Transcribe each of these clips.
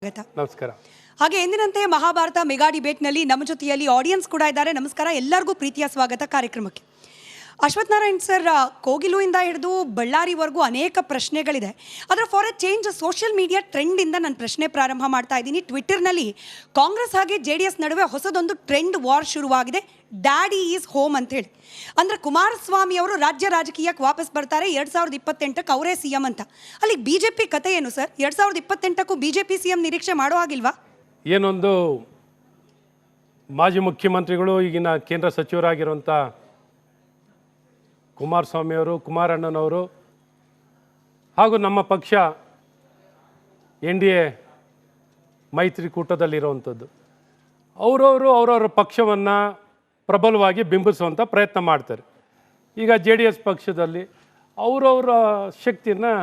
ಸ್ವಾಗತ. ನಮಸ್ಕಾರ. ಹಾಗೆ ಎಂದಿನಂತೆ ಮಹಾಭಾರತ ಮೆಗಾ ಡಿಬೇಟ್ನಲ್ಲಿ ನಮ್ಮ ಜೊತೆಯಲ್ಲಿ ಆಡಿಯನ್ಸ್ ಕೂಡ ಇದ್ದಾರೆ. ನಮಸ್ಕಾರ, ಎಲ್ಲರಿಗೂ ಪ್ರೀತಿಯ ಸ್ವಾಗತ ಕಾರ್ಯಕ್ರಮಕ್ಕೆ. ಅಶ್ವಥ್ ನಾರಾಯಣ್ ಸರ್, ಕೋಗಿಲುವಿಂದ ಹಿಡಿದು ಬಳ್ಳಾರಿವರೆಗೂ ಅನೇಕ ಪ್ರಶ್ನೆಗಳಿದೆ. ಅದರ for a change social media ಟ್ರೆಂಡಿಂದ ನಾನು ಪ್ರಶ್ನೆ ಪ್ರಾರಂಭ ಮಾಡ್ತಾ ಇದ್ದೀನಿ. ಟ್ವಿಟ್ಟರ್ನಲ್ಲಿ ಕಾಂಗ್ರೆಸ್ ಹಾಗೆ JDS ನಡುವೆ ಹೊಸದೊಂದು ಟ್ರೆಂಡ್ ವಾರ್ ಶುರುವಾಗಿದೆ. ಡ್ಯಾಡಿ ಈಸ್ ಹೋಮ್ ಅಂತೇಳಿ. ಅಂದರೆ ಕುಮಾರಸ್ವಾಮಿ ಅವರು ರಾಜ್ಯ ರಾಜಕೀಯಕ್ಕೆ ವಾಪಸ್ ಬರ್ತಾರೆ 2028ಕ್ಕೆ ಅವರೇ CM ಅಂತ. ಅಲ್ಲಿ BJP ಕತೆ ಏನು ಸರ್? 2028ಕ್ಕೂ BJP CM ನಿರೀಕ್ಷೆ ಮಾಡೋ ಹಾಗಿಲ್ವಾ? ಏನೊಂದು ಮಾಜಿ ಮುಖ್ಯಮಂತ್ರಿಗಳು ಈಗಿನ ಕೇಂದ್ರ ಸಚಿವರಾಗಿರುವಂಥ ಕುಮಾರಸ್ವಾಮಿಯವರು, ಕುಮಾರಣ್ಣನವರು ಹಾಗೂ ನಮ್ಮ ಪಕ್ಷ NDA ಮೈತ್ರಿಕೂಟದಲ್ಲಿರುವಂಥದ್ದು, ಅವರವರ ಪಕ್ಷವನ್ನು ಪ್ರಬಲವಾಗಿ ಬಿಂಬಿಸುವಂಥ ಪ್ರಯತ್ನ ಮಾಡ್ತಾರೆ. ಈಗ JDS ಪಕ್ಷದಲ್ಲಿ ಅವರವರ ಶಕ್ತಿಯನ್ನು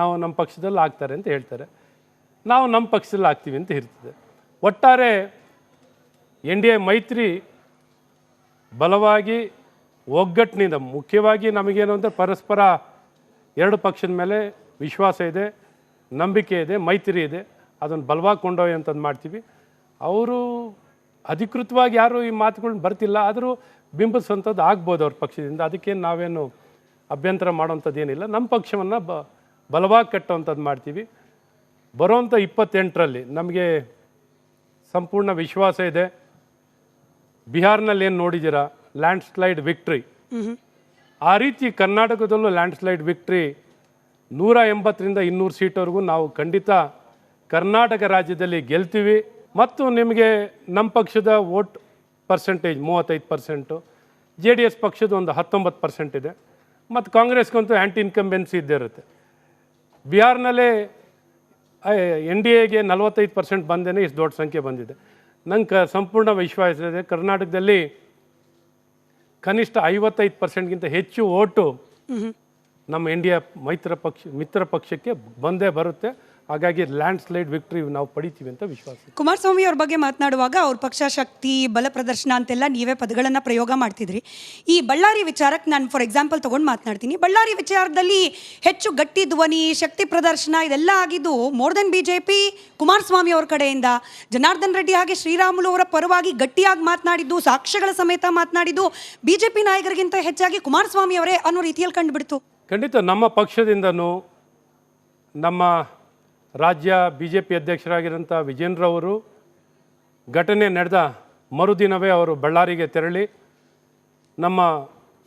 ನಾವು ನಮ್ಮ ಪಕ್ಷದಲ್ಲಿ ಹಾಕ್ತಾರೆ ಅಂತ ಹೇಳ್ತಾರೆ, ನಾವು ನಮ್ಮ ಪಕ್ಷದಲ್ಲಿ ಹಾಕ್ತೀವಿ ಅಂತ ಇರ್ತದೆ. ಒಟ್ಟಾರೆ NDA ಮೈತ್ರಿ ಬಲವಾಗಿ ಒಗ್ಗಟ್ಟಿನಿಂದ, ಮುಖ್ಯವಾಗಿ ನಮಗೇನು ಅಂದರೆ ಪರಸ್ಪರ ಎರಡು ಪಕ್ಷದ ಮೇಲೆ ವಿಶ್ವಾಸ ಇದೆ, ನಂಬಿಕೆ ಇದೆ, ಮೈತ್ರಿ ಇದೆ. ಅದನ್ನು ಬಲವಾಗಿ ಕೊಂಡೊಯ್ಯುವಂಥದ್ದು ಮಾಡ್ತೀವಿ. ಅವರು ಅಧಿಕೃತವಾಗಿ ಯಾರು ಈ ಮಾತುಗಳನ್ನ ಬರ್ತಿಲ್ಲ, ಆದರೂ ಬಿಂಬಿಸುವಂಥದ್ದು ಆಗ್ಬೋದು ಅವ್ರ ಪಕ್ಷದಿಂದ. ಅದಕ್ಕೇನು ನಾವೇನು ಅಭ್ಯಂತರ ಮಾಡೋವಂಥದ್ದು ಏನಿಲ್ಲ. ನಮ್ಮ ಪಕ್ಷವನ್ನು ಬಲವಾಗಿ ಕಟ್ಟುವಂಥದ್ದು ಮಾಡ್ತೀವಿ. ಬರೋವಂಥ 28ರಲ್ಲಿ ನಮಗೆ ಸಂಪೂರ್ಣ ವಿಶ್ವಾಸ ಇದೆ. ಬಿಹಾರ್ನಲ್ಲಿ ಏನು ನೋಡಿದ್ದೀರಾ, ಲ್ಯಾಂಡ್ ಸ್ಲೈಡ್ ವಿಕ್ಟ್ರಿ, ಆ ರೀತಿ ಕರ್ನಾಟಕದಲ್ಲೂ ಲ್ಯಾಂಡ್ ಸ್ಲೈಡ್ ವಿಕ್ಟ್ರಿ 180ರಿಂದ 200 ಸೀಟ್ವರೆಗೂ ನಾವು ಖಂಡಿತ ಕರ್ನಾಟಕ ರಾಜ್ಯದಲ್ಲಿ ಗೆಲ್ತೀವಿ. ಮತ್ತು ನಿಮಗೆ ನಮ್ಮ ಪಕ್ಷದ ವೋಟ್ ಪರ್ಸೆಂಟೇಜ್ 35%, JDS ಪಕ್ಷದ ಒಂದು 19% ಇದೆ. ಮತ್ತು ಕಾಂಗ್ರೆಸ್ಗಂತೂ ಆ್ಯಂಟಿ ಇನ್ಕಂಬೆನ್ಸಿ ಇದ್ದೇ ಇರುತ್ತೆ. ಬಿಹಾರ್ನಲ್ಲೇ NDAಗೆ 45% ಬಂದೇನೆ ಇಷ್ಟು ದೊಡ್ಡ ಸಂಖ್ಯೆ ಬಂದಿದೆ. ನಂಗೆ ಸಂಪೂರ್ಣ ವಿಶ್ವಾಸ ಇದೆ ಕರ್ನಾಟಕದಲ್ಲಿ ಕನಿಷ್ಠ 55%ಗಿಂತ ಹೆಚ್ಚು ಓಟು ನಮ್ಮ NDA ಮಿತ್ರ ಪಕ್ಷಕ್ಕೆ ಬಂದೇ ಬರುತ್ತೆ. ಹಾಗಾಗಿ ಲ್ಯಾಂಡ್ ಸ್ಲೈಡ್ ವಿಕ್ಟ್ರಿ ನಾವು ಪಡಿತೀವಿ ಅಂತ ವಿಶ್ವಾಸ. ಕುಮಾರಸ್ವಾಮಿ ಅವ್ರ ಬಗ್ಗೆ ಮಾತನಾಡುವಾಗ ಅವ್ರ ಪಕ್ಷ ಶಕ್ತಿ, ಬಲ ಪ್ರದರ್ಶನ ಅಂತೆಲ್ಲ ನೀವೇ ಪದಗಳನ್ನು ಪ್ರಯೋಗ ಮಾಡ್ತಿದ್ರಿ. ಈ ಬಳ್ಳಾರಿ ವಿಚಾರಕ್ಕೆ ನಾನು ಫಾರ್ ಎಕ್ಸಾಂಪಲ್ ತೊಗೊಂಡು ಮಾತನಾಡ್ತೀನಿ. ಬಳ್ಳಾರಿ ವಿಚಾರದಲ್ಲಿ ಹೆಚ್ಚು ಗಟ್ಟಿ ಧ್ವನಿ, ಶಕ್ತಿ ಪ್ರದರ್ಶನ ಇದೆಲ್ಲ ಆಗಿದ್ದು ಮೋರ್ ದೆನ್ BJP ಕುಮಾರಸ್ವಾಮಿ ಅವ್ರ ಕಡೆಯಿಂದ. ಜನಾರ್ದನ್ ರೆಡ್ಡಿ ಹಾಗೆ ಶ್ರೀರಾಮುಲು ಅವರ ಪರವಾಗಿ ಗಟ್ಟಿಯಾಗಿ ಮಾತನಾಡಿದ್ದು, ಸಾಕ್ಷ್ಯಗಳ ಸಮೇತ ಮಾತನಾಡಿದ್ದು BJP ನಾಯಕರಿಗಿಂತ ಹೆಚ್ಚಾಗಿ ಕುಮಾರಸ್ವಾಮಿ ಅವರೇ ಅನ್ನೋ ರೀತಿಯಲ್ಲಿ ಕಂಡುಬಿಡ್ತು. ಖಂಡಿತ ನಮ್ಮ ಪಕ್ಷದಿಂದನೂ ನಮ್ಮ ರಾಜ್ಯ BJP ಅಧ್ಯಕ್ಷರಾಗಿರೋಂಥ ವಿಜೇಂದ್ರವರು ಘಟನೆ ನಡೆದ ಮರುದಿನವೇ ಅವರು ಬಳ್ಳಾರಿಗೆ ತೆರಳಿ ನಮ್ಮ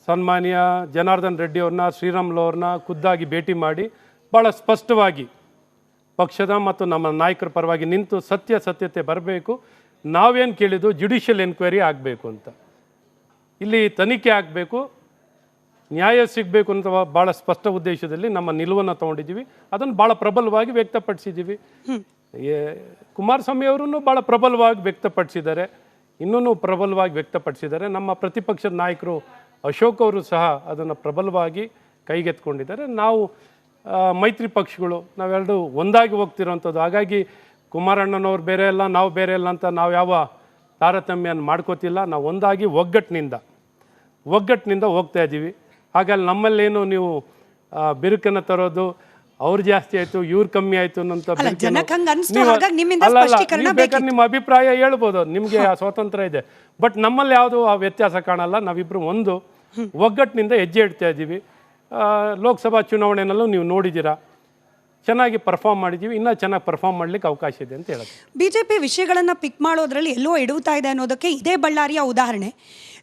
ಸನ್ಮಾನ್ಯ ಜನಾರ್ದನ್ ರೆಡ್ಡಿ ಅವ್ರನ್ನ, ಶ್ರೀರಾಮುಲು ಅವ್ರನ್ನ ಖುದ್ದಾಗಿ ಭೇಟಿ ಮಾಡಿ ಭಾಳ ಸ್ಪಷ್ಟವಾಗಿ ಪಕ್ಷದ ಮತ್ತು ನಮ್ಮ ನಾಯಕರ ಪರವಾಗಿ ನಿಂತು ಸತ್ಯತೆ ಬರಬೇಕು, ನಾವೇನು ಕೇಳಿದ್ದು ಜುಡಿಷಿಯಲ್ ಎನ್ಕ್ವೈರಿ ಆಗಬೇಕು ಅಂತ, ಇಲ್ಲಿ ತನಿಖೆ ಆಗಬೇಕು, ನ್ಯಾಯ ಸಿಗಬೇಕು ಅಂತ ಭಾಳ ಸ್ಪಷ್ಟ ಉದ್ದೇಶದಲ್ಲಿ ನಮ್ಮ ನಿಲುವನ್ನು ತೊಗೊಂಡಿದ್ದೀವಿ. ಅದನ್ನು ಭಾಳ ಪ್ರಬಲವಾಗಿ ವ್ಯಕ್ತಪಡಿಸಿದ್ದೀವಿ. ಕುಮಾರಸ್ವಾಮಿ ಅವರೂ ಭಾಳ ಪ್ರಬಲವಾಗಿ ವ್ಯಕ್ತಪಡಿಸಿದ್ದಾರೆ, ಇನ್ನೂ ಪ್ರಬಲವಾಗಿ ವ್ಯಕ್ತಪಡಿಸಿದ್ದಾರೆ. ನಮ್ಮ ಪ್ರತಿಪಕ್ಷದ ನಾಯಕರು ಅಶೋಕ್ ಅವರು ಸಹ ಅದನ್ನು ಪ್ರಬಲವಾಗಿ ಕೈಗೆತ್ಕೊಂಡಿದ್ದಾರೆ. ನಾವು ಮೈತ್ರಿ ಪಕ್ಷಗಳು ನಾವೆರಡು ಒಂದಾಗಿ ಹೋಗ್ತಿರೋವಂಥದ್ದು. ಹಾಗಾಗಿ ಕುಮಾರಣ್ಣನವ್ರು ಬೇರೆ ಅಲ್ಲ, ನಾವು ಬೇರೆ ಅಲ್ಲ ಅಂತ ನಾವು ಯಾವ ತಾರತಮ್ಯನ ಮಾಡ್ಕೋತಿಲ್ಲ. ನಾವು ಒಂದಾಗಿ ಒಗ್ಗಟ್ಟಿನಿಂದ ಹೋಗ್ತಾ ಇದ್ದೀವಿ. ಹಾಗಾಗಿ ನಮ್ಮಲ್ಲೇನು ನೀವು ಬಿರುಕನ್ನು ತರೋದು, ಅವ್ರು ಜಾಸ್ತಿ ಆಯಿತು ಇವ್ರು ಕಮ್ಮಿ ಆಯಿತು ಅನ್ನೋಂಥ ಬೇಕಾದ್ರೆ ನಿಮ್ಮ ಅಭಿಪ್ರಾಯ ಹೇಳ್ಬೋದು, ನಿಮಗೆ ಆ ಸ್ವಾತಂತ್ರ್ಯ ಇದೆ. ಬಟ್ ನಮ್ಮಲ್ಲಿ ಯಾವುದು ಆ ವ್ಯತ್ಯಾಸ ಕಾಣಲ್ಲ. ನಾವಿಬ್ಬರು ಒಂದು ಒಗ್ಗಟ್ಟಿನಿಂದ ಹೆಜ್ಜೆ ಇಡ್ತಾ ಇದ್ದೀವಿ. ಲೋಕಸಭಾ ಚುನಾವಣೆಯಲ್ಲೂ ನೀವು ನೋಡಿದ್ದೀರಾ, ಚೆನ್ನಾಗಿ ಪರ್ಫಾರ್ಮ್ ಮಾಡಿದ್ದೀವಿ. ಇನ್ನೂ ಚೆನ್ನಾಗಿ ಪರ್ಫಾರ್ಮ್ ಮಾಡಲಿಕ್ಕೆ ಅವಕಾಶ ಇದೆ ಅಂತ ಹೇಳೋದು. BJP ವಿಷಯಗಳನ್ನು ಪಿಕ್ ಮಾಡೋದ್ರಲ್ಲಿ ಎಲ್ಲೋ ಎಡುತ್ತಾ ಇದೆ ಅನ್ನೋದಕ್ಕೆ ಇದೇ ಬಳ್ಳಾರಿಯ ಉದಾಹರಣೆ.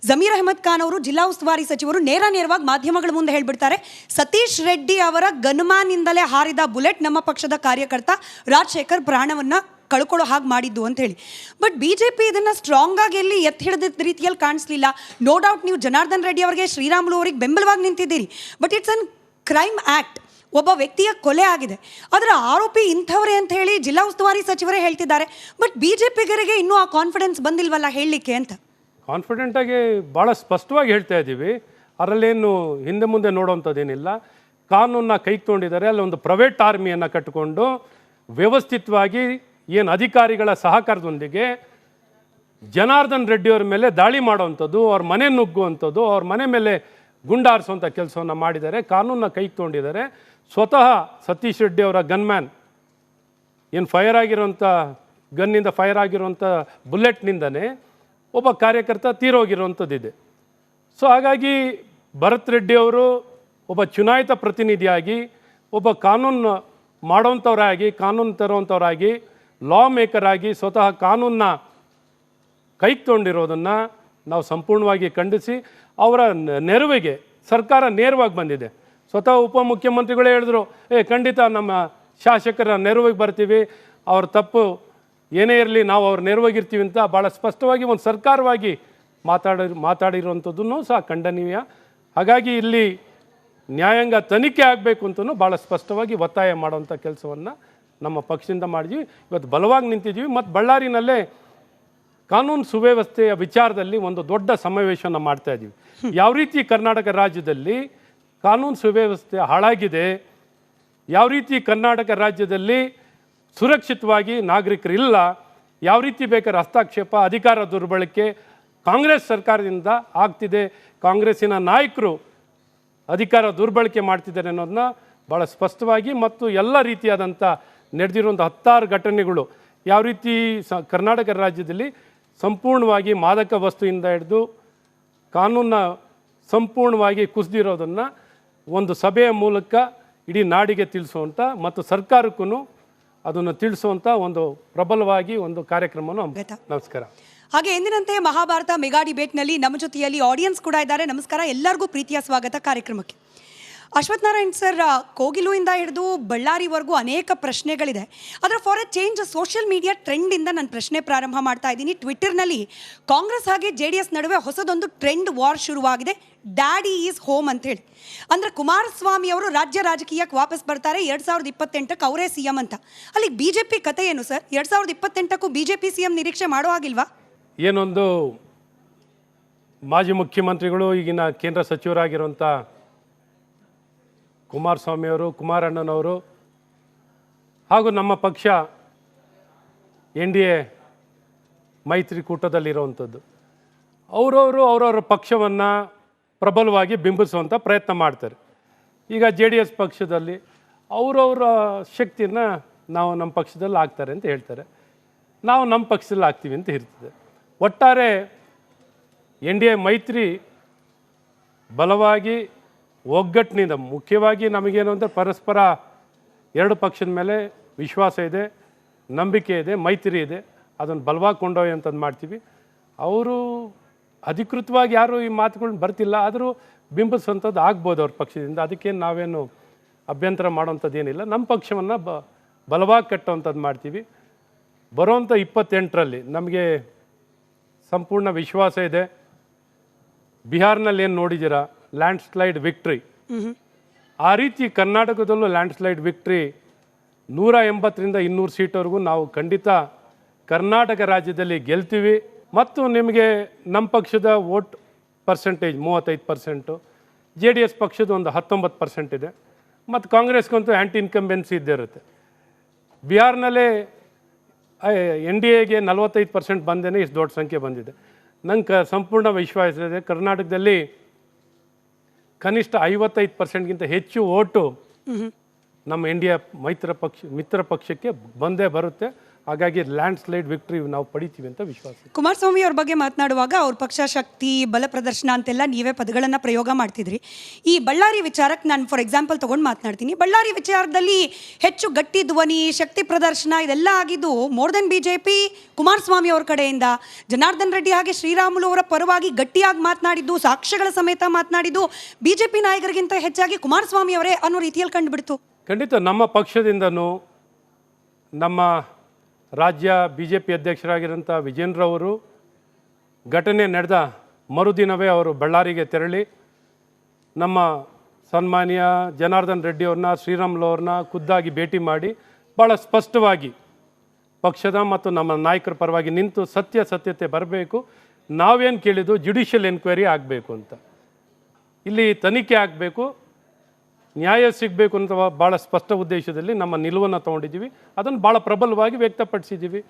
ಜಮೀರ್ ಅಹಮದ್ ಖಾನ್ ಅವರು, ಜಿಲ್ಲಾ ಉಸ್ತುವಾರಿ ಸಚಿವರು, ನೇರವಾಗಿ ಮಾಧ್ಯಮಗಳ ಮುಂದೆ ಹೇಳ್ಬಿಡ್ತಾರೆ, ಸತೀಶ್ ರೆಡ್ಡಿ ಅವರ ಗನ್ಮ್ಯಾನ್ನಿಂದಲೇ ಹಾರಿದ ಬುಲೆಟ್ ನಮ್ಮ ಪಕ್ಷದ ಕಾರ್ಯಕರ್ತ ರಾಜಶೇಖರ್ ಪ್ರಾಣವನ್ನು ಕಳ್ಕೊಳ್ಳೋ ಹಾಗೆ ಮಾಡಿದ್ದು ಅಂತ ಹೇಳಿ. ಬಟ್ BJP ಇದನ್ನು ಸ್ಟ್ರಾಂಗ್ ಆಗಿ ಎಲ್ಲಿ ಎತ್ತಿ ಹಿಡಿದ ರೀತಿಯಲ್ಲಿ ಕಾಣಿಸ್ಲಿಲ್ಲ. ನೋ ಡೌಟ್ ನೀವು ಜನಾರ್ದನ್ ರೆಡ್ಡಿ ಅವರಿಗೆ, ಶ್ರೀರಾಮುಲು ಅವರಿಗೆ ಬೆಂಬಲವಾಗಿ ನಿಂತಿದ್ದೀರಿ. But it's an crime act, ಒಬ್ಬ ವ್ಯಕ್ತಿಯ ಕೊಲೆ ಆಗಿದೆ, ಅದರ ಆರೋಪಿ ಇಂಥವರೇ ಅಂತ ಹೇಳಿ ಜಿಲ್ಲಾ ಉಸ್ತುವಾರಿ ಸಚಿವರೇ ಹೇಳ್ತಿದ್ದಾರೆ. ಬಟ್ BJPಗರಿಗೆ ಇನ್ನೂ ಆ ಕಾನ್ಫಿಡೆನ್ಸ್ ಬಂದಿಲ್ವಲ್ಲ ಹೇಳಲಿಕ್ಕೆ ಅಂತ. ಕಾನ್ಫಿಡೆಂಟಾಗಿ ಭಾಳ ಸ್ಪಷ್ಟವಾಗಿ ಹೇಳ್ತಾ ಇದ್ದೀವಿ. ಅದರಲ್ಲೇನು ಹಿಂದೆ ಮುಂದೆ ನೋಡೋವಂಥದ್ದೇನಿಲ್ಲ. ಕಾನೂನನ್ನ ಕೈಗೆ ತೊಗೊಂಡಿದ್ದಾರೆ. ಅಲ್ಲಿ ಒಂದು ಪ್ರೈವೇಟ್ ಆರ್ಮಿಯನ್ನು ಕಟ್ಟಿಕೊಂಡು ವ್ಯವಸ್ಥಿತವಾಗಿ ಏನು ಅಧಿಕಾರಿಗಳ ಸಹಕಾರದೊಂದಿಗೆ ಜನಾರ್ದನ್ ರೆಡ್ಡಿಯವ್ರ ಮೇಲೆ ದಾಳಿ ಮಾಡೋವಂಥದ್ದು, ಅವ್ರ ಮನೆ ನುಗ್ಗುವಂಥದ್ದು, ಅವ್ರ ಮನೆ ಮೇಲೆ ಗುಂಡಾರಿಸುವಂಥ ಕೆಲಸವನ್ನು ಮಾಡಿದ್ದಾರೆ. ಕಾನೂನನ್ನ ಕೈಗೆ ತೊಗೊಂಡಿದ್ದಾರೆ. ಸ್ವತಃ ಸತೀಶ್ ರೆಡ್ಡಿ ಅವರ ಗನ್ಮ್ಯಾನ್ ಏನು ಫೈರ್ ಆಗಿರೋಂಥ ಗನ್ನಿಂದ ಫೈರ್ ಆಗಿರುವಂಥ ಬುಲೆಟ್ನಿಂದನೇ ಒಬ್ಬ ಕಾರ್ಯಕರ್ತ ತೀರೋಗಿರುವಂಥದ್ದಿದೆ. ಸೊ ಹಾಗಾಗಿ ಭರತ್ ರೆಡ್ಡಿ ಅವರು ಒಬ್ಬ ಚುನಾಯಿತ ಪ್ರತಿನಿಧಿಯಾಗಿ, ಒಬ್ಬ ಕಾನೂನು ಮಾಡೋವಂಥವರಾಗಿ, ಕಾನೂನು ತರುವಂಥವರಾಗಿ, ಲಾ ಮೇಕರ್ ಆಗಿ ಸ್ವತಃ ಕಾನೂನನ್ನ ಕೈಗೆ ತೊಗೊಂಡಿರೋದನ್ನು ನಾವು ಸಂಪೂರ್ಣವಾಗಿ ಖಂಡಿಸಿ, ಅವರ ನೆರವಿಗೆ ಸರ್ಕಾರ ನೇರವಾಗಿ ಬಂದಿದೆ. ಸ್ವತಃ ಉಪಮುಖ್ಯಮಂತ್ರಿಗಳೇ ಹೇಳಿದ್ರು, ಖಂಡಿತ ನಮ್ಮ ಶಾಸಕರ ನೆರವಿಗೆ ಬರ್ತೀವಿ, ಅವ್ರ ತಪ್ಪು ಏನೇ ಇರಲಿ ನಾವು ಅವ್ರ ನೆರವಾಗಿರ್ತೀವಿ ಅಂತ ಭಾಳ ಸ್ಪಷ್ಟವಾಗಿ ಒಂದು ಸರ್ಕಾರವಾಗಿ ಮಾತಾಡಿರುವಂಥದ್ದನ್ನು ಸಹ ಖಂಡನೀಯ. ಹಾಗಾಗಿ ಇಲ್ಲಿ ನ್ಯಾಯಾಂಗ ತನಿಖೆ ಆಗಬೇಕು ಅಂತಲೂ ಭಾಳ ಸ್ಪಷ್ಟವಾಗಿ ಒತ್ತಾಯ ಮಾಡುವಂಥ ಕೆಲಸವನ್ನು ನಮ್ಮ ಪಕ್ಷದಿಂದ ಮಾಡಿದ್ವಿ. ಇವತ್ತು ಬಲವಾಗಿ ನಿಂತಿದ್ದೀವಿ. ಮತ್ತು ಬಳ್ಳಾರಿನಲ್ಲೇ ಕಾನೂನು ಸುವ್ಯವಸ್ಥೆಯ ವಿಚಾರದಲ್ಲಿ ಒಂದು ದೊಡ್ಡ ಸಮಾವೇಶನ ಮಾಡ್ತಾ ಇದ್ದೀವಿ. ಯಾವ ರೀತಿ ಕರ್ನಾಟಕ ರಾಜ್ಯದಲ್ಲಿ ಕಾನೂನು ಸುವ್ಯವಸ್ಥೆ ಹಾಳಾಗಿದೆ, ಯಾವ ರೀತಿ ಕರ್ನಾಟಕ ರಾಜ್ಯದಲ್ಲಿ ಸುರಕ್ಷಿತವಾಗಿ ನಾಗರಿಕರಿಲ್ಲ, ಯಾವ ರೀತಿ ಬೇಕಾದ್ರೆ ಹಸ್ತಕ್ಷೇಪ, ಅಧಿಕಾರ ದುರ್ಬಳಕೆ ಕಾಂಗ್ರೆಸ್ ಸರ್ಕಾರದಿಂದ ಆಗ್ತಿದೆ, ಕಾಂಗ್ರೆಸ್ಸಿನ ನಾಯಕರು ಅಧಿಕಾರ ದುರ್ಬಳಕೆ ಮಾಡ್ತಿದ್ದಾರೆ ಅನ್ನೋದನ್ನ ಭಾಳ ಸ್ಪಷ್ಟವಾಗಿ ಮತ್ತು ಎಲ್ಲ ರೀತಿಯಾದಂಥ ನಡೆದಿರುವಂಥ 10 ಘಟನೆಗಳು ಯಾವ ರೀತಿ ಕರ್ನಾಟಕ ರಾಜ್ಯದಲ್ಲಿ ಸಂಪೂರ್ಣವಾಗಿ ಮಾದಕ ವಸ್ತುವಿಂದ ಹಿಡಿದು ಕಾನೂನ ಸಂಪೂರ್ಣವಾಗಿ ಕುಸಿದಿರೋದನ್ನು ಒಂದು ಸಭೆಯ ಮೂಲಕ ಇಡೀ ನಾಡಿಗೆ ತಿಳಿಸುವಂಥ ಮತ್ತು ಸರ್ಕಾರಕ್ಕೂ ಅದನ್ನು ತಿಳಿಸುವಂಥ ಒಂದು ಪ್ರಬಲವಾಗಿ ಒಂದು ಕಾರ್ಯಕ್ರಮವನ್ನು ನಮಸ್ಕಾರ. ಹಾಗೆ ಎಂದಿನಂತೆ ಮಹಾಭಾರತ ಮೆಗಾ ಡಿಬೇಟ್ನಲ್ಲಿ ನಮ್ಮ ಜೊತೆಯಲ್ಲಿ ಆಡಿಯನ್ಸ್ ಕೂಡ ಇದ್ದಾರೆ. ನಮಸ್ಕಾರ, ಎಲ್ಲರಿಗೂ ಪ್ರೀತಿಯ ಸ್ವಾಗತ ಕಾರ್ಯಕ್ರಮಕ್ಕೆ. ಅಶ್ವಥ್ ನಾರಾಯಣ್ ಸರ್, ಕೋಗಿಲುವಿಂದ ಹಿಡಿದು ಬಳ್ಳಾರಿವರೆಗೂ ಅನೇಕ ಪ್ರಶ್ನೆಗಳಿದೆ. ಅದರ for a change social media ಟ್ರೆಂಡಿಂದ ನಾನು ಪ್ರಶ್ನೆ ಪ್ರಾರಂಭ ಮಾಡ್ತಾ ಇದ್ದೀನಿ. ಟ್ವಿಟ್ಟರ್ನಲ್ಲಿ ಕಾಂಗ್ರೆಸ್ ಹಾಗೆ JDS ನಡುವೆ ಹೊಸದೊಂದು ಟ್ರೆಂಡ್ ವಾರ್ ಶುರುವಾಗಿದೆ, ಡ್ಯಾಡಿ ಈಸ್ ಹೋಮ್ ಅಂತೇಳಿ. ಅಂದರೆ ಕುಮಾರಸ್ವಾಮಿ ಅವರು ರಾಜ್ಯ ರಾಜಕೀಯಕ್ಕೆ ವಾಪಸ್ ಬರ್ತಾರೆ, 2028ಕ್ಕೆ ಅವರೇ CM ಅಂತ. ಅಲ್ಲಿ BJP ಕತೆ ಏನು ಸರ್? 2028ಕ್ಕೂ BJP CM ನಿರೀಕ್ಷೆ ಮಾಡೋ ಹಾಗಿಲ್ವಾ? ಏನೊಂದು ಮಾಜಿ ಮುಖ್ಯಮಂತ್ರಿಗಳು ಈಗಿನ ಕೇಂದ್ರ ಸಚಿವರಾಗಿರುವಂಥ ಕುಮಾರಸ್ವಾಮಿಯವರು, ಕುಮಾರಣ್ಣನವರು ಹಾಗೂ ನಮ್ಮ ಪಕ್ಷ NDA ಮೈತ್ರಿಕೂಟದಲ್ಲಿರುವಂಥದ್ದು, ಅವರವರ ಪಕ್ಷವನ್ನು ಪ್ರಬಲವಾಗಿ ಬಿಂಬಿಸುವಂಥ ಪ್ರಯತ್ನ ಮಾಡ್ತಾರೆ. ಈಗ JDS ಪಕ್ಷದಲ್ಲಿ ಅವರವರ ಶಕ್ತಿನ ನಾವು ನಮ್ಮ ಪಕ್ಷದಲ್ಲಿ ಆಗ್ತಾರೆ ಅಂತ ಹೇಳ್ತಾರೆ, ನಾವು ನಮ್ಮ ಪಕ್ಷದಲ್ಲಿ ಆಗ್ತೀವಿ ಅಂತ ಇರ್ತದೆ. ಒಟ್ಟಾರೆ NDA ಮೈತ್ರಿ ಬಲವಾಗಿ ಒಗ್ಗಟ್ಟಿನಿಂದ, ಮುಖ್ಯವಾಗಿ ನಮಗೇನು ಅಂದರೆ ಪರಸ್ಪರ ಎರಡು ಪಕ್ಷದ ಮೇಲೆ ವಿಶ್ವಾಸ ಇದೆ, ನಂಬಿಕೆ ಇದೆ, ಮೈತ್ರಿ ಇದೆ. ಅದನ್ನು ಬಲವಾಗಿ ಕೊಂಡೊಯ್ಯುವಂಥದ್ದು ಮಾಡ್ತೀವಿ. ಅವರು ಅಧಿಕೃತವಾಗಿ ಯಾರು ಈ ಮಾತುಗಳನ್ನ ಬರ್ತಿಲ್ಲ, ಆದರೂ ಬಿಂಬಿಸುವಂಥದ್ದು ಆಗ್ಬೋದು ಅವ್ರ ಪಕ್ಷದಿಂದ. ಅದಕ್ಕೇನು ನಾವೇನು ಅಭ್ಯಂತರ ಮಾಡೋವಂಥದ್ದು ಏನಿಲ್ಲ. ನಮ್ಮ ಪಕ್ಷವನ್ನು ಬಲವಾಗಿ ಕಟ್ಟುವಂಥದ್ದು ಮಾಡ್ತೀವಿ. ಬರೋವಂಥ 28ರಲ್ಲಿ ನಮಗೆ ಸಂಪೂರ್ಣ ವಿಶ್ವಾಸ ಇದೆ. ಬಿಹಾರ್ನಲ್ಲಿ ಏನು ನೋಡಿದ್ದೀರಾ, ಲ್ಯಾಂಡ್ ಸ್ಲೈಡ್ ವಿಕ್ಟ್ರಿ, ಆ ರೀತಿ ಕರ್ನಾಟಕದಲ್ಲೂ ಲ್ಯಾಂಡ್ ಸ್ಲೈಡ್ ವಿಕ್ಟ್ರಿ 180ರಿಂದ 200 ಸೀಟ್ವರೆಗೂ ನಾವು ಖಂಡಿತ ಕರ್ನಾಟಕ ರಾಜ್ಯದಲ್ಲಿ ಗೆಲ್ತೀವಿ. ಮತ್ತು ನಿಮಗೆ ನಮ್ಮ ಪಕ್ಷದ ವೋಟ್ ಪರ್ಸೆಂಟೇಜ್ 35%, JDS ಪಕ್ಷದ ಒಂದು 19% ಇದೆ, ಮತ್ತು ಕಾಂಗ್ರೆಸ್ಗಂತೂ ಆ್ಯಂಟಿ ಇನ್ಕಂಬೆನ್ಸಿ ಇದ್ದೇ ಇರುತ್ತೆ. ಬಿಹಾರ್ನಲ್ಲೇ NDAಗೆ 45% ಬಂದೇ ಇಷ್ಟು ದೊಡ್ಡ ಸಂಖ್ಯೆ ಬಂದಿದೆ. ನಂಗೆ ಸಂಪೂರ್ಣ ವಿಶ್ವಾಸ ಇದೆ ಕರ್ನಾಟಕದಲ್ಲಿ ಕನಿಷ್ಠ 55%ಗಿಂತ ಹೆಚ್ಚು ಓಟು ನಮ್ಮ NDA ಮಿತ್ರ ಪಕ್ಷಕ್ಕೆ ಬಂದೇ ಬರುತ್ತೆ. ಹಾಗಾಗಿ ಲ್ಯಾಂಡ್ ಸ್ಲೈಡ್ ವಿಕ್ಟ್ರಿ ನಾವು ಪಡಿತೀವಿ ಅಂತ ವಿಶ್ವಾಸ. ಕುಮಾರಸ್ವಾಮಿ ಅವ್ರ ಬಗ್ಗೆ ಮಾತನಾಡುವಾಗ ಅವ್ರ ಪಕ್ಷ ಶಕ್ತಿ, ಬಲ ಪ್ರದರ್ಶನ ಅಂತೆಲ್ಲ ನೀವೇ ಪದಗಳನ್ನು ಪ್ರಯೋಗ ಮಾಡ್ತಿದ್ರಿ. ಈ ಬಳ್ಳಾರಿ ವಿಚಾರಕ್ಕೆ ನಾನು ಫಾರ್ ಎಕ್ಸಾಂಪಲ್ ತೊಗೊಂಡು ಮಾತನಾಡ್ತೀನಿ. ಬಳ್ಳಾರಿ ವಿಚಾರದಲ್ಲಿ ಹೆಚ್ಚು ಗಟ್ಟಿ ಧ್ವನಿ, ಶಕ್ತಿ ಪ್ರದರ್ಶನ ಇದೆಲ್ಲ ಆಗಿದ್ದು ಮೋರ್ ದೆನ್ BJP ಕುಮಾರಸ್ವಾಮಿ ಅವ್ರ ಕಡೆಯಿಂದ. ಜನಾರ್ದನ್ ರೆಡ್ಡಿ ಹಾಗೆ ಶ್ರೀರಾಮುಲು ಅವರ ಪರವಾಗಿ ಗಟ್ಟಿಯಾಗಿ ಮಾತನಾಡಿದ್ದು, ಸಾಕ್ಷ್ಯಗಳ ಸಮೇತ ಮಾತನಾಡಿದ್ದು BJP ನಾಯಕರಿಗಿಂತ ಹೆಚ್ಚಾಗಿ ಕುಮಾರಸ್ವಾಮಿ ಅವರೇ ಅನ್ನೋ ರೀತಿಯಲ್ಲಿ ಕಂಡುಬಿಡ್ತು. ಖಂಡಿತ ನಮ್ಮ ಪಕ್ಷದಿಂದನೂ ನಮ್ಮ ರಾಜ್ಯ BJP ಅಧ್ಯಕ್ಷರಾಗಿರೋಂಥ ವಿಜೇಂದ್ರವರು ಘಟನೆ ನಡೆದ ಮರುದಿನವೇ ಅವರು ಬಳ್ಳಾರಿಗೆ ತೆರಳಿ ನಮ್ಮ ಸನ್ಮಾನ್ಯ ಜನಾರ್ದನ್ ರೆಡ್ಡಿ ಅವ್ರನ್ನ, ಶ್ರೀರಾಮುಲು ಅವ್ರನ್ನ ಖುದ್ದಾಗಿ ಭೇಟಿ ಮಾಡಿ ಭಾಳ ಸ್ಪಷ್ಟವಾಗಿ ಪಕ್ಷದ ಮತ್ತು ನಮ್ಮ ನಾಯಕರ ಪರವಾಗಿ ನಿಂತು ಸತ್ಯತೆ ಬರಬೇಕು, ನಾವೇನು ಕೇಳಿದ್ದು ಜುಡಿಷಿಯಲ್ ಎನ್ಕ್ವೈರಿ ಆಗಬೇಕು ಅಂತ, ಇಲ್ಲಿ ತನಿಖೆ ಆಗಬೇಕು, ನ್ಯಾಯ ಸಿಗಬೇಕು ಅಂತ ಭಾಳ ಸ್ಪಷ್ಟ ಉದ್ದೇಶದಲ್ಲಿ ನಮ್ಮ ನಿಲುವನ್ನು ತೊಗೊಂಡಿದ್ದೀವಿ. ಅದನ್ನು ಭಾಳ ಪ್ರಬಲವಾಗಿ ವ್ಯಕ್ತಪಡಿಸಿದ್ದೀವಿ.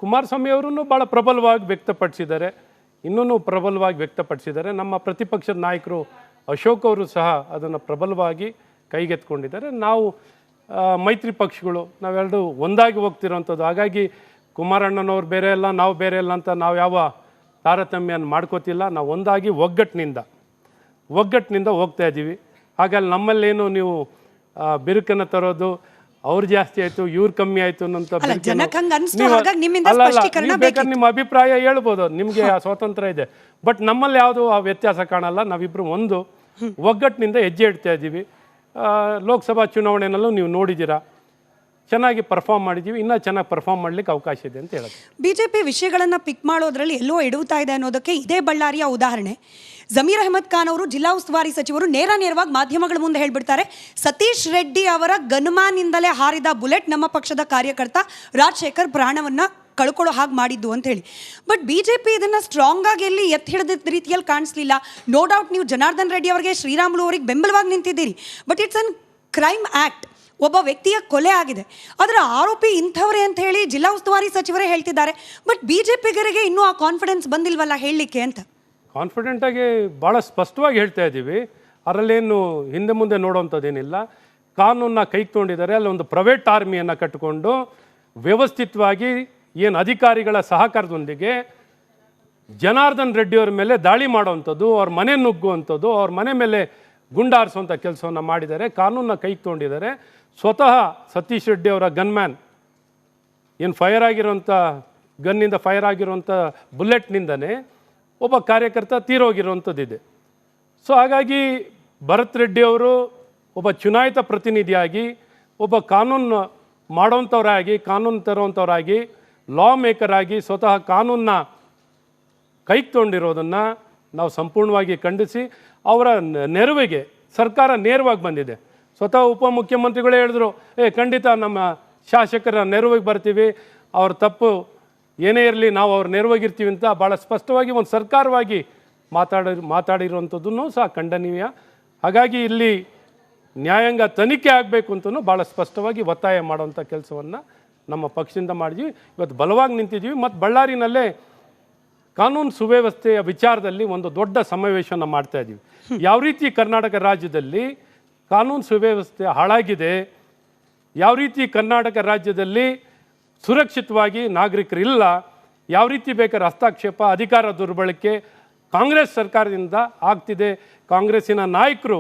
ಕುಮಾರಸ್ವಾಮಿ ಅವರೂ ಭಾಳ ಪ್ರಬಲವಾಗಿ ವ್ಯಕ್ತಪಡಿಸಿದ್ದಾರೆ, ಇನ್ನೂ ಪ್ರಬಲವಾಗಿ ವ್ಯಕ್ತಪಡಿಸಿದ್ದಾರೆ. ನಮ್ಮ ಪ್ರತಿಪಕ್ಷದ ನಾಯಕರು ಅಶೋಕ್ ಅವರು ಸಹ ಅದನ್ನು ಪ್ರಬಲವಾಗಿ ಕೈಗೆತ್ಕೊಂಡಿದ್ದಾರೆ. ನಾವು ಮೈತ್ರಿ ಪಕ್ಷಗಳು ನಾವೆರಡು ಒಂದಾಗಿ ಹೋಗ್ತಿರೋವಂಥದ್ದು. ಹಾಗಾಗಿ ಕುಮಾರಣ್ಣನವ್ರು ಬೇರೆ ಇಲ್ಲ, ನಾವು ಬೇರೆ ಇಲ್ಲ ಅಂತ ನಾವು ಯಾವ ತಾರತಮ್ಯನ ಮಾಡ್ಕೋತಿಲ್ಲ. ನಾವು ಒಂದಾಗಿ ಒಗ್ಗಟ್ಟಿನಿಂದ ಹೋಗ್ತಾ ಇದ್ದೀವಿ. ಹಾಗಾಗಿ ನಮ್ಮಲ್ಲೇನು ನೀವು ಬಿರುಕನ್ನು ತರೋದು, ಅವ್ರು ಜಾಸ್ತಿ ಆಯಿತು ಇವ್ರು ಕಮ್ಮಿ ಆಯಿತು ಅನ್ನೋಂಥ ಬೇಕಾದ್ರೆ ನಿಮ್ಮ ಅಭಿಪ್ರಾಯ ಹೇಳ್ಬೋದು, ನಿಮಗೆ ಆ ಸ್ವಾತಂತ್ರ್ಯ ಇದೆ. ಬಟ್ ನಮ್ಮಲ್ಲಿ ಯಾವುದು ಆ ವ್ಯತ್ಯಾಸ ಕಾಣಲ್ಲ. ನಾವಿಬ್ಬರು ಒಂದು ಒಗ್ಗಟ್ಟಿನಿಂದ ಹೆಜ್ಜೆ ಇಡ್ತಾ ಇದ್ದೀವಿ. ಲೋಕಸಭಾ ಚುನಾವಣೆಯಲ್ಲೂ ನೀವು ನೋಡಿದ್ದೀರಾ, ಚೆನ್ನಾಗಿ ಪರ್ಫಾರ್ಮ್ ಮಾಡಿದ್ದೀವಿ. ಇನ್ನೂ ಚೆನ್ನಾಗಿ ಪರ್ಫಾರ್ಮ್ ಮಾಡಲಿಕ್ಕೆ ಅವಕಾಶ ಇದೆ ಅಂತ ಹೇಳೋದು. ಬಿಜೆಪಿ ವಿಷಯಗಳನ್ನು ಪಿಕ್ ಮಾಡೋದ್ರಲ್ಲಿ ಎಲ್ಲೋ ಎಡುತ್ತಾ ಇದೆ ಅನ್ನೋದಕ್ಕೆ ಇದೇ ಬಳ್ಳಾರಿಯ ಉದಾಹರಣೆ. ಜಮೀರ್ ಅಹಮದ್ ಖಾನ್ ಅವರು ಜಿಲ್ಲಾ ಉಸ್ತುವಾರಿ ಸಚಿವರು ನೇರವಾಗಿ ಮಾಧ್ಯಮಗಳ ಮುಂದೆ ಹೇಳ್ಬಿಡ್ತಾರೆ, ಸತೀಶ್ ರೆಡ್ಡಿ ಅವರ ಗನ್ಮ್ಯಾನ್ನಿಂದಲೇ ಹಾರಿದ ಬುಲೆಟ್ ನಮ್ಮ ಪಕ್ಷದ ಕಾರ್ಯಕರ್ತ ರಾಜಶೇಖರ್ ಪ್ರಾಣವನ್ನ ಕಳ್ಕೊಳ್ಳೋ ಹಾಗೆ ಮಾಡಿದ್ದು ಅಂತ ಹೇಳಿ. ಬಟ್ ಬಿಜೆಪಿ ಇದನ್ನ ಸ್ಟ್ರಾಂಗ್ ಆಗಿ ಎಲ್ಲಿ ಎತ್ತಿ ಹಿಡಿದ ರೀತಿಯಲ್ಲಿ ಕಾಣಿಸ್ಲಿಲ್ಲ. ನೋ ಡೌಟ್ ನೀವು ಜನಾರ್ದನ್ ರೆಡ್ಡಿ ಅವರಿಗೆ, ಶ್ರೀರಾಮುಲು ಅವರಿಗೆ ಬೆಂಬಲವಾಗಿ ನಿಂತಿದ್ದೀರಿ. But it's an crime act, ಒಬ್ಬ ವ್ಯಕ್ತಿಯ ಕೊಲೆ ಆಗಿದೆ, ಅದರ ಆರೋಪಿ ಇಂಥವರೇ ಅಂತ ಹೇಳಿ ಜಿಲ್ಲಾ ಉಸ್ತುವಾರಿ ಸಚಿವರೇ ಹೇಳ್ತಿದ್ದಾರೆ. ಬಟ್ ಬಿಜೆಪಿಗರಿಗೆ ಇನ್ನೂ ಆ ಕಾನ್ಫಿಡೆನ್ಸ್ ಬಂದಿಲ್ವಲ್ಲ ಹೇಳಲಿಕ್ಕೆ ಅಂತ. ಕಾನ್ಫಿಡೆಂಟಾಗಿ ಭಾಳ ಸ್ಪಷ್ಟವಾಗಿ ಹೇಳ್ತಾ ಇದ್ದೀವಿ. ಅದರಲ್ಲೇನು ಹಿಂದೆ ಮುಂದೆ ನೋಡೋವಂಥದ್ದೇನಿಲ್ಲ. ಕಾನೂನನ್ನ ಕೈಗೆ ತೊಗೊಂಡಿದ್ದಾರೆ. ಅಲ್ಲಿ ಒಂದು ಪ್ರೈವೇಟ್ ಆರ್ಮಿಯನ್ನು ಕಟ್ಟಿಕೊಂಡು ವ್ಯವಸ್ಥಿತವಾಗಿ ಏನು ಅಧಿಕಾರಿಗಳ ಸಹಕಾರದೊಂದಿಗೆ ಜನಾರ್ದನ್ ರೆಡ್ಡಿಯವ್ರ ಮೇಲೆ ದಾಳಿ ಮಾಡೋವಂಥದ್ದು, ಅವ್ರ ಮನೆ ನುಗ್ಗುವಂಥದ್ದು, ಅವ್ರ ಮನೆ ಮೇಲೆ ಗುಂಡಾರಿಸುವಂಥ ಕೆಲಸವನ್ನು ಮಾಡಿದ್ದಾರೆ. ಕಾನೂನನ್ನ ಕೈಗೆ ತೊಗೊಂಡಿದ್ದಾರೆ. ಸ್ವತಃ ಸತೀಶ್ ರೆಡ್ಡಿ ಅವರ ಗನ್ಮ್ಯಾನ್ ಏನು ಫೈರ್ ಆಗಿರೋಂಥ ಗನ್ನಿಂದ ಫೈರ್ ಆಗಿರುವಂಥ ಬುಲೆಟ್ನಿಂದನೇ ಒಬ್ಬ ಕಾರ್ಯಕರ್ತ ತೀರೋಗಿರುವಂಥದ್ದಿದೆ. ಸೊ ಹಾಗಾಗಿ ಭರತ್ ರೆಡ್ಡಿ ಅವರು ಒಬ್ಬ ಚುನಾಯಿತ ಪ್ರತಿನಿಧಿಯಾಗಿ, ಒಬ್ಬ ಕಾನೂನು ಮಾಡೋವಂಥವರಾಗಿ, ಕಾನೂನು ತರುವಂಥವರಾಗಿ, ಲಾ ಮೇಕರ್ ಆಗಿ ಸ್ವತಃ ಕಾನೂನನ್ನ ಕೈಗೆ ತೊಗೊಂಡಿರೋದನ್ನು ನಾವು ಸಂಪೂರ್ಣವಾಗಿ ಖಂಡಿಸಿ, ಅವರ ನೆರವಿಗೆ ಸರ್ಕಾರ ನೇರವಾಗಿ ಬಂದಿದೆ. ಸ್ವತಃ ಉಪಮುಖ್ಯಮಂತ್ರಿಗಳೇ ಹೇಳಿದ್ರು, ಖಂಡಿತ ನಮ್ಮ ಶಾಸಕರ ನೆರವಿಗೆ ಬರ್ತೀವಿ, ಅವ್ರ ತಪ್ಪು ಏನೇ ಇರಲಿ ನಾವು ಅವ್ರ ನೆರವಾಗಿರ್ತೀವಿ ಅಂತ ಭಾಳ ಸ್ಪಷ್ಟವಾಗಿ ಒಂದು ಸರ್ಕಾರವಾಗಿ ಮಾತಾಡಿರುವಂಥದ್ದನ್ನು ಸಹ ಖಂಡನೀಯ. ಹಾಗಾಗಿ ಇಲ್ಲಿ ನ್ಯಾಯಾಂಗ ತನಿಖೆ ಆಗಬೇಕು ಅಂತಲೂ ಭಾಳ ಸ್ಪಷ್ಟವಾಗಿ ಒತ್ತಾಯ ಮಾಡುವಂಥ ಕೆಲಸವನ್ನು ನಮ್ಮ ಪಕ್ಷದಿಂದ ಮಾಡಿದ್ವಿ. ಇವತ್ತು ಬಲವಾಗಿ ನಿಂತಿದ್ದೀವಿ. ಮತ್ತು ಬಳ್ಳಾರಿನಲ್ಲೇ ಕಾನೂನು ಸುವ್ಯವಸ್ಥೆಯ ವಿಚಾರದಲ್ಲಿ ಒಂದು ದೊಡ್ಡ ಸಮಾವೇಶನ ಮಾಡ್ತಾ ಇದ್ದೀವಿ. ಯಾವ ರೀತಿ ಕರ್ನಾಟಕ ರಾಜ್ಯದಲ್ಲಿ ಕಾನೂನು ಸುವ್ಯವಸ್ಥೆ ಹಾಳಾಗಿದೆ, ಯಾವ ರೀತಿ ಕರ್ನಾಟಕ ರಾಜ್ಯದಲ್ಲಿ ಸುರಕ್ಷಿತವಾಗಿ ನಾಗರಿಕರಿಲ್ಲ, ಯಾವ ರೀತಿ ಬೇಕಾದ್ರೆ ಹಸ್ತಕ್ಷೇಪ, ಅಧಿಕಾರ ದುರ್ಬಳಕೆ ಕಾಂಗ್ರೆಸ್ ಸರ್ಕಾರದಿಂದ ಆಗ್ತಿದೆ, ಕಾಂಗ್ರೆಸ್ಸಿನ ನಾಯಕರು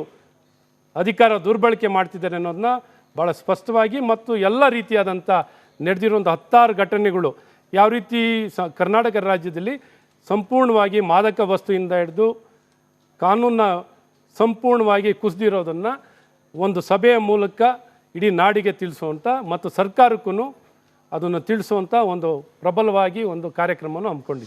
ಅಧಿಕಾರ ದುರ್ಬಳಕೆ ಮಾಡ್ತಿದ್ದಾರೆ ಅನ್ನೋದನ್ನ ಭಾಳ ಸ್ಪಷ್ಟವಾಗಿ ಮತ್ತು ಎಲ್ಲ ರೀತಿಯಾದಂಥ ನಡೆದಿರುವಂಥ 10 ಘಟನೆಗಳು ಯಾವ ರೀತಿ ಕರ್ನಾಟಕ ರಾಜ್ಯದಲ್ಲಿ ಸಂಪೂರ್ಣವಾಗಿ ಮಾದಕ ವಸ್ತುವಿಂದ ಹಿಡಿದು ಕಾನೂನನ್ನ ಸಂಪೂರ್ಣವಾಗಿ ಕುಸಿದಿರೋದನ್ನು ಒಂದು ಸಭೆಯ ಮೂಲಕ ಇಡೀ ನಾಡಿಗೆ ತಿಳಿಸುವಂಥ ಮತ್ತು ಸರ್ಕಾರಕ್ಕೂ ಅದನ್ನು ತಿಳಿಸುವಂಥ ಒಂದು ಪ್ರಬಲವಾಗಿ ಒಂದು ಕಾರ್ಯಕ್ರಮವನ್ನು ಹಮ್ಮಿಕೊಂಡಿದ್ದೀವಿ.